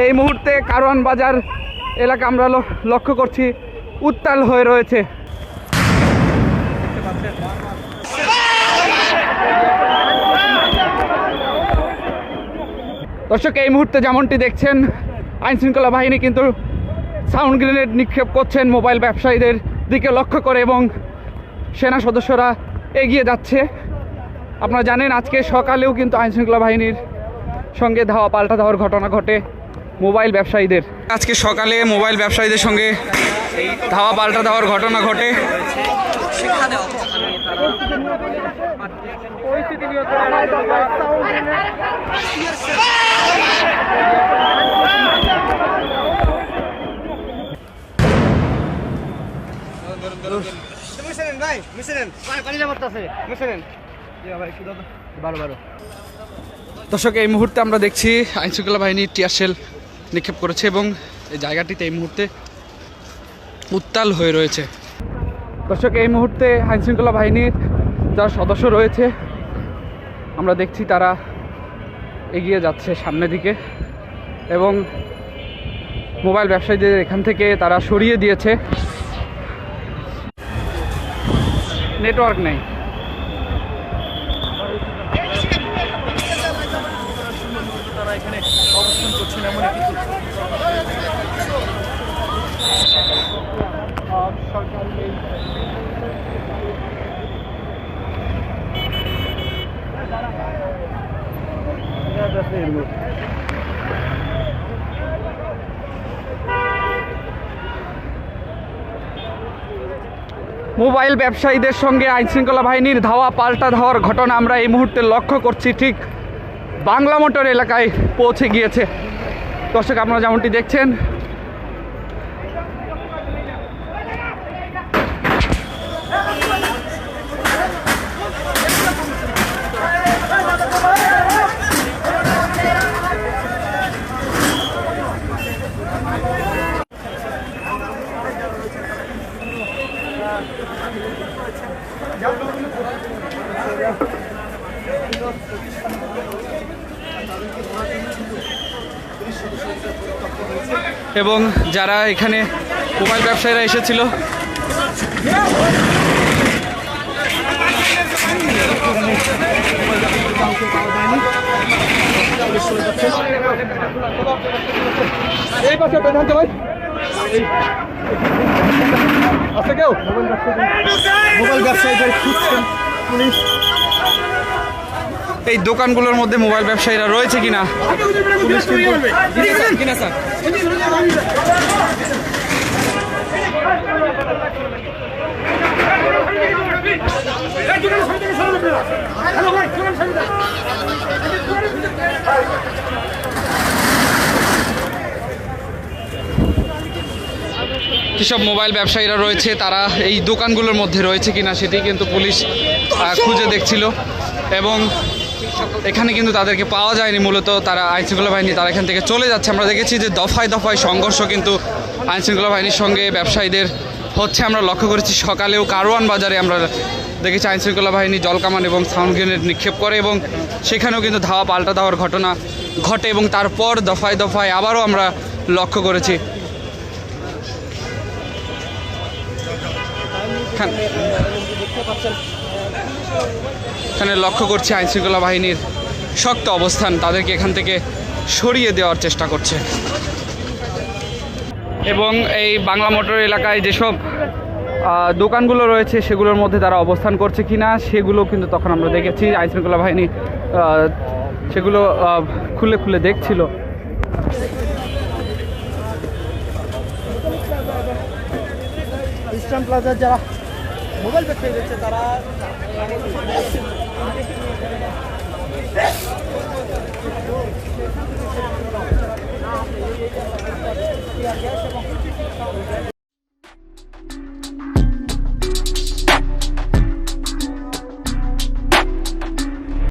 এই মুহূর্তে কারওয়ান বাজার এলাকা আমরা লক্ষ্য করছি উত্তাল হয়ে রয়েছে। দর্শক, এই মুহূর্তে যেমনটি দেখছেন আইনশৃঙ্খলা বাহিনী কিন্তু সাউন্ড গ্রেনেড নিক্ষেপ করছেন মোবাইল ব্যবসায়ীদের দিকে লক্ষ্য করে এবং সেনা সদস্যরা এগিয়ে যাচ্ছে। আপনারা জানেন আজকে সকালেও কিন্তু আইনশৃঙ্খলা বাহিনীর সঙ্গে ধাওয়া পাল্টা দেওয়ার ঘটনা ঘটে মোবাইল ব্যবসায়ীদের। আজকে সকালে মোবাইল ব্যবসায়ীদের সঙ্গে ধাওয়া পাল্টা দেওয়ার ঘটনা ঘটে। দর্শক, এই মুহূর্তে আমরা দেখছি আইনশৃঙ্খলা বাহিনী টিয়ার শেল নিক্ষেপ করেছে এবং এই জায়গাটিতে এই মুহূর্তে উত্তাল হয়ে রয়েছে। দর্শক, এই মুহূর্তে আইনশৃঙ্খলা বাহিনীর যারা সদস্য রয়েছে আমরা দেখছি তারা এগিয়ে যাচ্ছে সামনের দিকে এবং মোবাইল ব্যবসায়ীদের এখান থেকে তারা সরিয়ে দিয়েছে। নেটওয়ার্ক নেই। তারা এখানে অবস্থান করছেন এমন মোবাইল ব্যবসায়ীদের সঙ্গে আইনশৃঙ্খলা বাহিনীর ধাওয়া পাল্টা ধাওয়ার ঘটনা আমরা এই মুহূর্তে লক্ষ্য করছি। ঠিক বাংলা মোটর এলাকায় পৌঁছে গিয়েছে। দর্শক, আপনারা যেমনটি দেখছেন এবং যারা এখানে মোবাইল ব্যবসায়ীরা এসেছিল এই পাশে ভাই আছে কেউ মোবাইল ব্যবসায়ীদের খুঁজছেন পুলিশ। এই দোকানগুলোর মধ্যে মোবাইল ব্যবসায়ীরা রয়েছে কিনা পুলিশ কিনা স্যার। যেসব মোবাইল ব্যবসায়ীরা রয়েছে তারা এই দোকানগুলোর মধ্যে রয়েছে কিনা সেটি কিন্তু পুলিশ খুঁজে দেখছিল এবং এখানে কিন্তু তাদেরকে পাওয়া যায়নি। মূলত তারা আইনশৃঙ্খলা বাহিনী তারা এখান থেকে চলে যাচ্ছে। আমরা দেখেছি যে দফায় দফায় সংঘর্ষ কিন্তু আইনশৃঙ্খলা বাহিনীর সঙ্গে ব্যবসায়ীদের হচ্ছে। আমরা লক্ষ্য করেছি সকালেও কারওয়ান বাজারে আমরা দেখেছি আইনশৃঙ্খলা বাহিনী জলকামান এবং সাউন্ড গ্রেনেড নিক্ষেপ করে এবং সেখানেও কিন্তু ধাওয়া পাল্টা দেওয়ার ঘটনা ঘটে এবং তারপর দফায় দফায় আবারও আমরা লক্ষ্য করেছি। এখানে লক্ষ্য করছি আইনশৃঙ্খলা বাহিনীর শক্ত অবস্থান, তাদেরকে এখান থেকে সরিয়ে দেওয়ার চেষ্টা করছে এবং এই বাংলা মোটর এলাকায় যেসব দোকানগুলো রয়েছে সেগুলোর মধ্যে তারা অবস্থান করছে কিনা সেগুলো কিন্তু তখন আমরা দেখেছি আইনশৃঙ্খলা বাহিনী সেগুলো খুলে খুলে দেখছিল। ইস্টার্ন প্লাজার যারা মোবাইল ব্যবসায়ী রয়েছে তারা